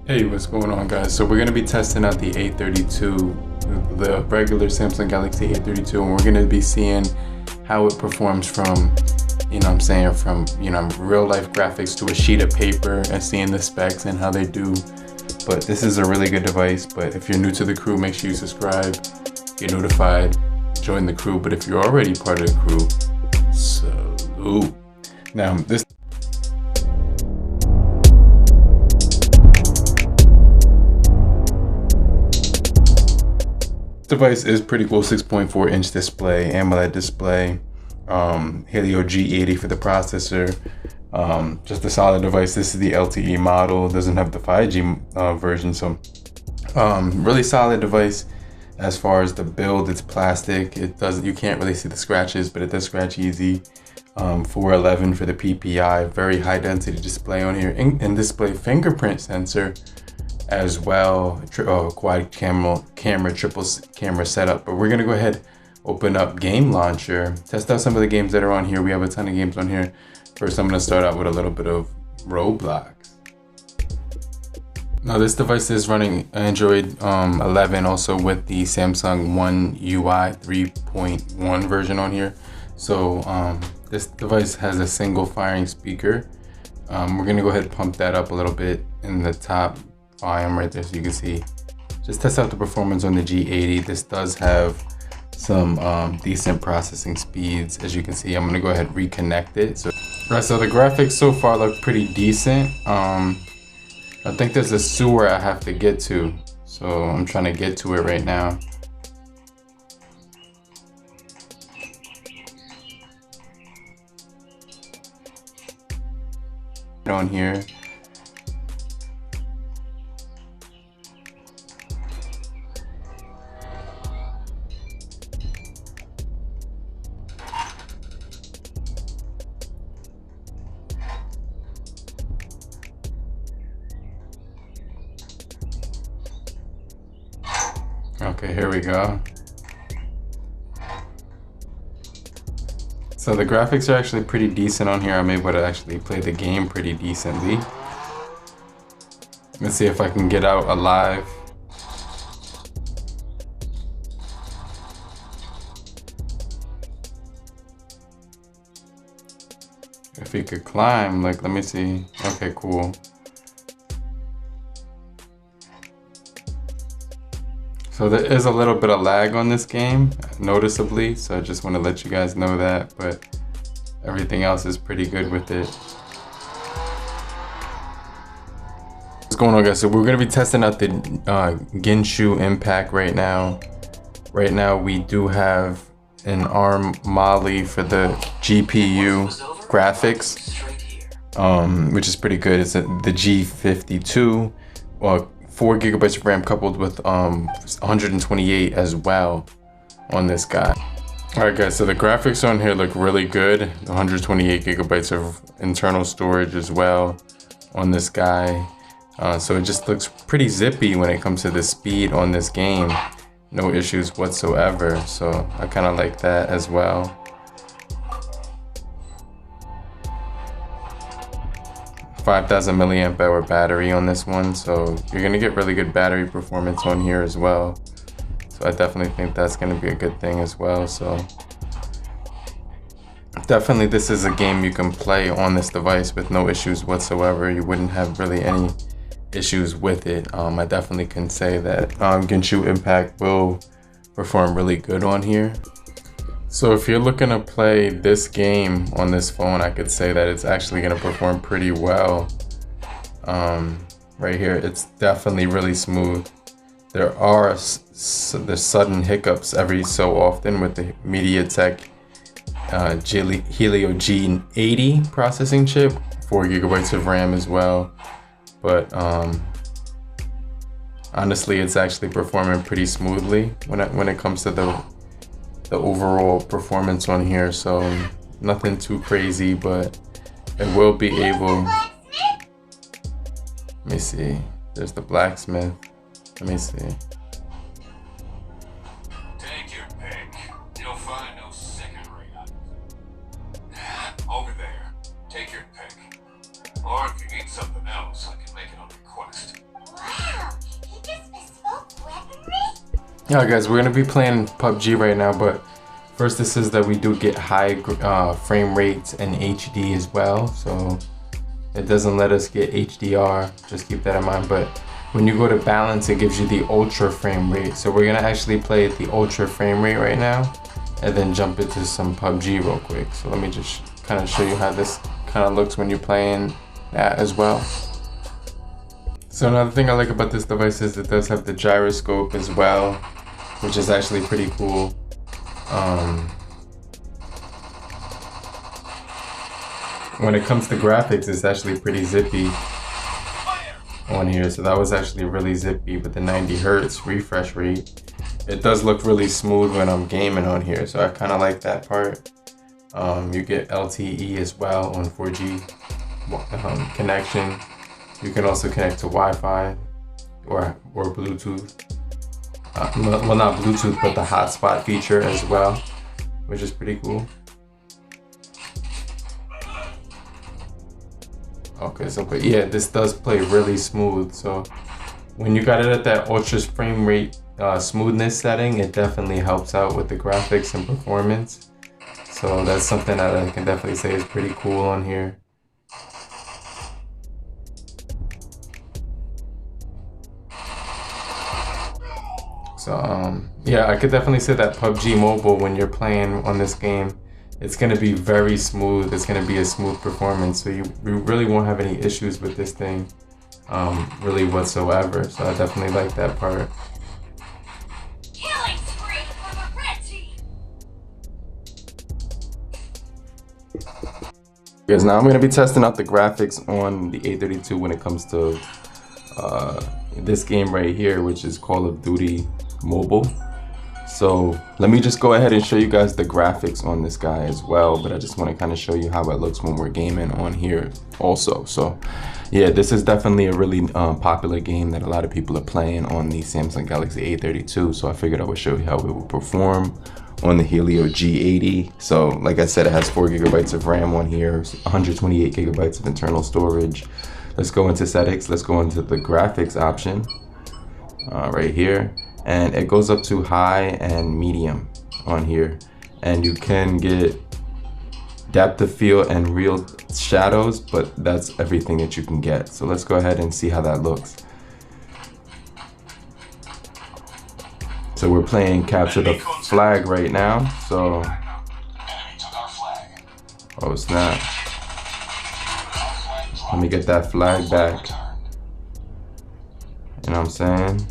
Hey, what's going on, guys? So we're going to be testing out the A32, the regular Samsung Galaxy A32, and we're going to be seeing how it performs from, from real life graphics to a sheet of paper and seeing the specs and how they do. But this is a really good device. But if you're new to the crew, make sure you subscribe, get notified, join the crew. But if you're already part of the crew, salute. Now, this device is pretty cool. 6.4 inch display, AMOLED display, Helio G80 for the processor. Just a solid device. This is the LTE model. It doesn't have the 5G version, so really solid device. As far as the build, it's plastic. You can't really see the scratches, but it does scratch easy. 411 for the PPI. Very high density display on here, and display fingerprint sensor as well. Quad camera, triple camera setup. But we're gonna go ahead, open up game launcher, test out some of the games that are on here. We have a ton of games on here. First, I'm gonna start out with a little bit of Roblox. Now this device is running Android 11, also with the Samsung One UI 3.1 version on here. So this device has a single firing speaker. We're gonna go ahead and pump that up a little bit in the top volume right there, so you can see. Just test out the performance on the G80. This does have some decent processing speeds. As you can see, I'm gonna go ahead and reconnect it. So the graphics so far look pretty decent. I think there's a sewer I have to get to, so I'm trying to get to it right now. On here. Okay, here we go. So the graphics are actually pretty decent on here. I'm able to actually play the game pretty decently. Let's see if I can get out alive. If he could climb, like, let me see. Okay, cool. So there is a little bit of lag on this game, noticeably, so I just want to let you guys know that, but everything else is pretty good with it. What's going on, guys? So we're going to be testing out the Genshin Impact right now. Right now we do have an ARM Mali for the GPU graphics, which is pretty good. It's the G52. 4 gigabytes of RAM coupled with 128 as well on this guy. All right, guys, so the graphics on here look really good. 128 gigabytes of internal storage as well on this guy. So it just looks pretty zippy when it comes to the speed on this game. No issues whatsoever. So I kind of like that as well. $5,000 milliamp hour battery on this one, so you're gonna get really good battery performance on here as well. So I definitely think that's gonna be a good thing as well. So definitely this is a game you can play on this device with no issues whatsoever. You wouldn't have really any issues with it. I definitely can say that Genshin Impact will perform really good on here. So if you're looking to play this game on this phone, I could say that it's actually going to perform pretty well. Right here, it's definitely really smooth. There are there's sudden hiccups every so often with the Mediatek Helio G80 processing chip, 4 gigabytes of RAM as well. But honestly, it's actually performing pretty smoothly when it comes to the overall performance on here. So nothing too crazy, but it will be able. Let me see, there's the blacksmith. Let me see. Take your pick. You'll find no second-rate items. Over there. Take your pick. Or if you need something else, I can make it on request. Yeah, guys, we're gonna be playing PUBG right now, but first this is that we do get high frame rates and HD as well, so it doesn't let us get HDR, just keep that in mind. But when you go to balance, it gives you the ultra frame rate. So we're gonna actually play at the ultra frame rate right now and then jump into some PUBG real quick. So let me just kind of show you how this kind of looks when you're playing that as well. So another thing I like about this device is it does have the gyroscope as well, which is actually pretty cool. When it comes to graphics, it's actually pretty zippy on here. So that was actually really zippy with the 90 Hertz refresh rate. It does look really smooth when I'm gaming on here, so I kind of like that part. You get LTE as well on 4G connection. You can also connect to Wi-Fi or Bluetooth. Well, not Bluetooth, but the hotspot feature as well, which is pretty cool. Okay, so but yeah, this does play really smooth. So when you got it at that ultra frame rate smoothness setting, it definitely helps out with the graphics and performance. So that's something that I can definitely say is pretty cool on here. So yeah, I could definitely say that PUBG Mobile, when you're playing on this game, it's going to be very smooth. It's going to be a smooth performance. So you really won't have any issues with this thing really whatsoever. So I definitely like that part. Killing spree for the red team. Guys, now I'm going to be testing out the graphics on the A32 when it comes to this game right here, which is Call of Duty Mobile. So let me just go ahead and show you guys the graphics on this guy as well, but I just want to kind of show you how it looks when we're gaming on here also. So yeah, this is definitely a really popular game that a lot of people are playing on the Samsung Galaxy A32. So I figured I would show you how it will perform on the Helio G80. So like I said, it has 4 GB of RAM on here, 128 GB of internal storage. Let's go into settings. Let's go into the graphics option right here. And it goes up to high and medium on here. And you can get depth of field and real shadows, but that's everything that you can get. So let's go ahead and see how that looks. So we're playing capture the flag right now. So, oh snap. Let me get that flag back. You know what I'm saying?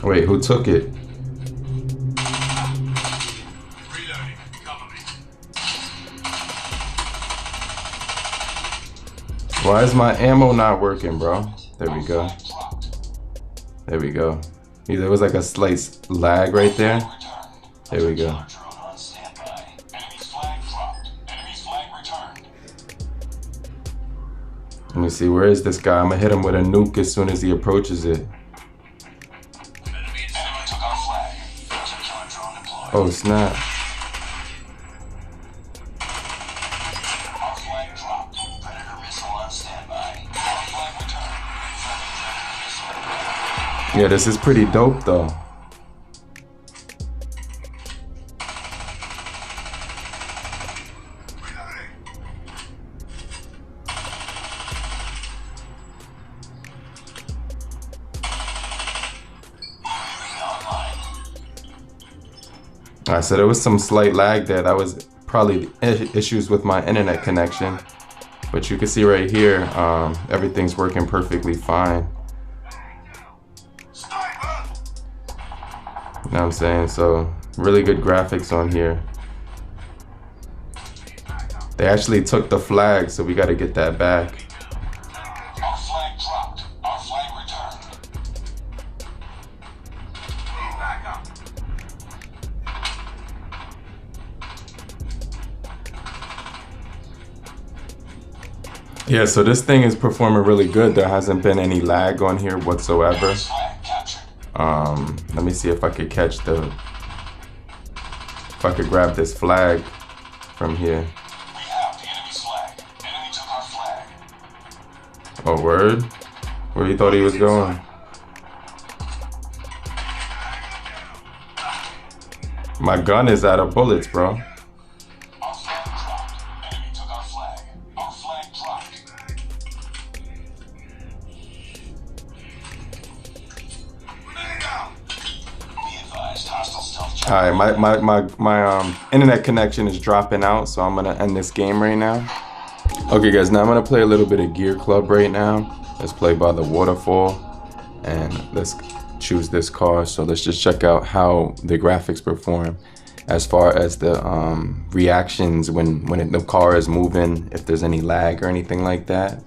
Wait, who took it? Reloading. Cover me. Why is my ammo not working, bro? There we go. There we go. There was like a slight lag right there. There we go. Let me see, where is this guy? I'm gonna hit him with a nuke as soon as he approaches it. Oh snap. Yeah, this is pretty dope though. I said there was some slight lag there. That was probably issues with my internet connection. But you can see right here, everything's working perfectly fine. You know what I'm saying? So really good graphics on here. They actually took the flag, so we got to get that back. Our flag dropped. Our flag returned. Back up. Yeah, so this thing is performing really good. There hasn't been any lag on here whatsoever. Let me see if I could catch the If I could grab this flag from here. We have the enemy's flag. Enemy took our flag. Oh, word? Where he thought he was going? My gun is out of bullets, bro. Our flag dropped. Enemy took our flag. Our flag dropped. Remaining down. Be advised, hostile stealth chopper. Alright, my internet connection is dropping out, so I'm gonna end this game right now. Okay guys, now I'm gonna play a little bit of Gear Club right now. Let's play by the waterfall and let's choose this car. So let's just check out how the graphics perform as far as the reactions when the car is moving, if there's any lag or anything like that.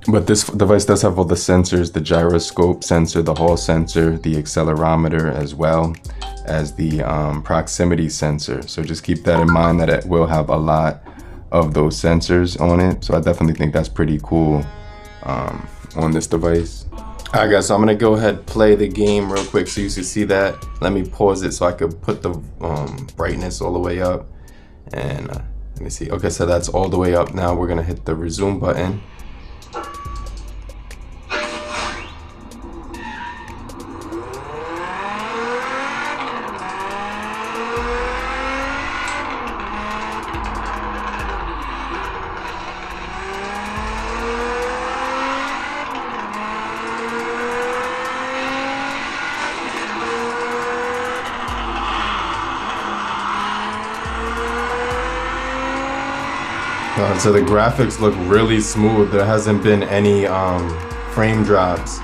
But this device does have all the sensors, the gyroscope sensor, the Hall sensor, the accelerometer, as well as the proximity sensor. So just keep that in mind, that it will have a lot of those sensors on it. So I definitely think that's pretty cool on this device. Alright guys, so I'm gonna go ahead and play the game real quick so you can see that. Let me pause it so I could put the brightness all the way up. And let me see. Okay, so that's all the way up. Now we're gonna hit the resume button. So the graphics look really smooth. There hasn't been any frame drops.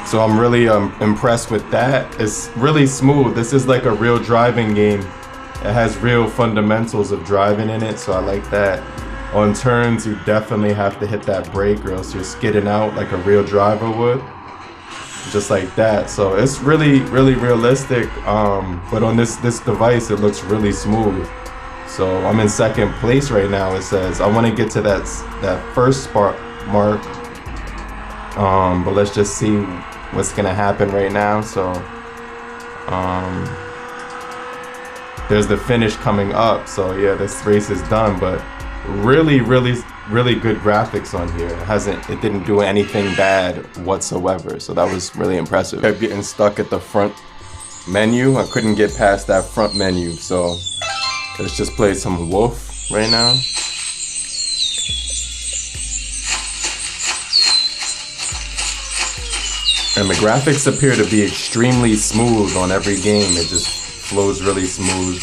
So I'm really impressed with that. It's really smooth. This is like a real driving game. It has real fundamentals of driving in it, so I like that. On turns, you definitely have to hit that brake or else you're skidding out like a real driver would. Just like that. So it's really realistic, but on this device it looks really smooth. So I'm in second place right now. It says I want to get to that first spark mark, but let's just see what's gonna happen right now. So there's the finish coming up. So yeah, this race is done, but really good graphics on here. It didn't do anything bad whatsoever, so that was really impressive. I kept getting stuck at the front menu. I couldn't get past that front menu, so let's just play some Wolf right now. And the graphics appear to be extremely smooth on every game. It just flows really smooth.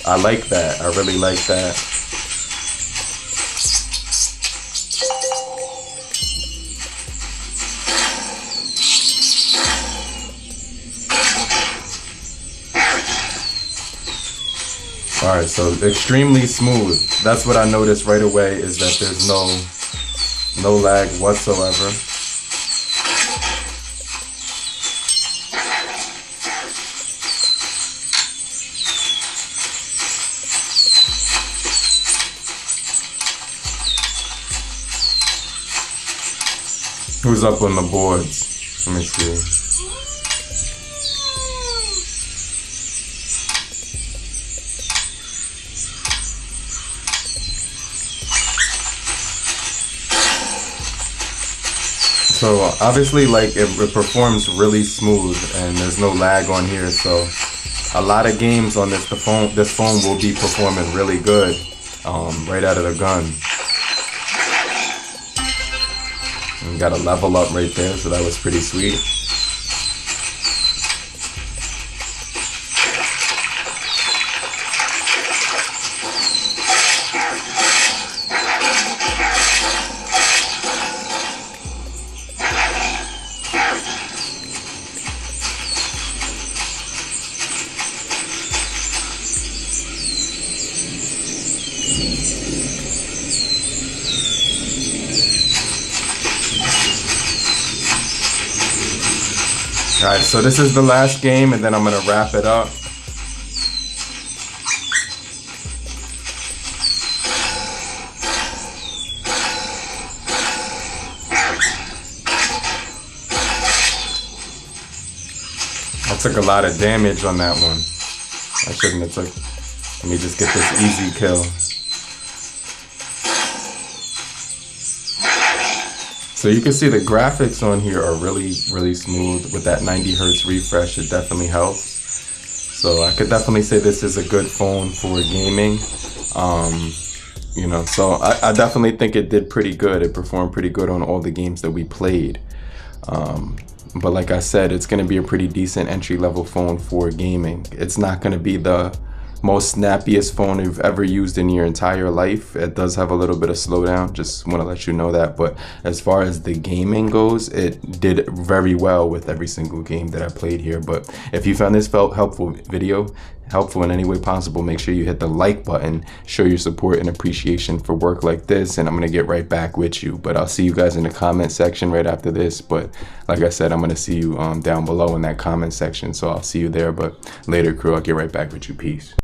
I like that. I really like that. Alright, so extremely smooth. That's what I noticed right away, is that there's no lag whatsoever. Who's up on the boards? Let me see. So obviously, like, it performs really smooth and there's no lag on here. So a lot of games on this phone will be performing really good right out of the gun. And got a level up right there, so that was pretty sweet. Alright, so this is the last game and then I'm gonna wrap it up. took a lot of damage on that one. I shouldn't have took. Let me just get this easy kill. So you can see the graphics on here are really smooth. With that 90 hertz refresh, it definitely helps. So I could definitely say this is a good phone for gaming. You know, so I definitely think it did pretty good. It performed pretty good on all the games that we played. But like I said, it's going to be a pretty decent entry-level phone for gaming. It's not going to be the most snappiest phone you've ever used in your entire life. It does have a little bit of slowdown, just want to let you know that. But as far as the gaming goes, it did very well with every single game that I played here. But if you found this helpful in any way possible, make sure you hit the like button, show your support and appreciation for work like this, and I'm gonna get right back with you. But I'll see you guys in the comment section right after this. But like I said, I'm gonna see you down below in that comment section, so I'll see you there. But later, crew, I'll get right back with you. Peace.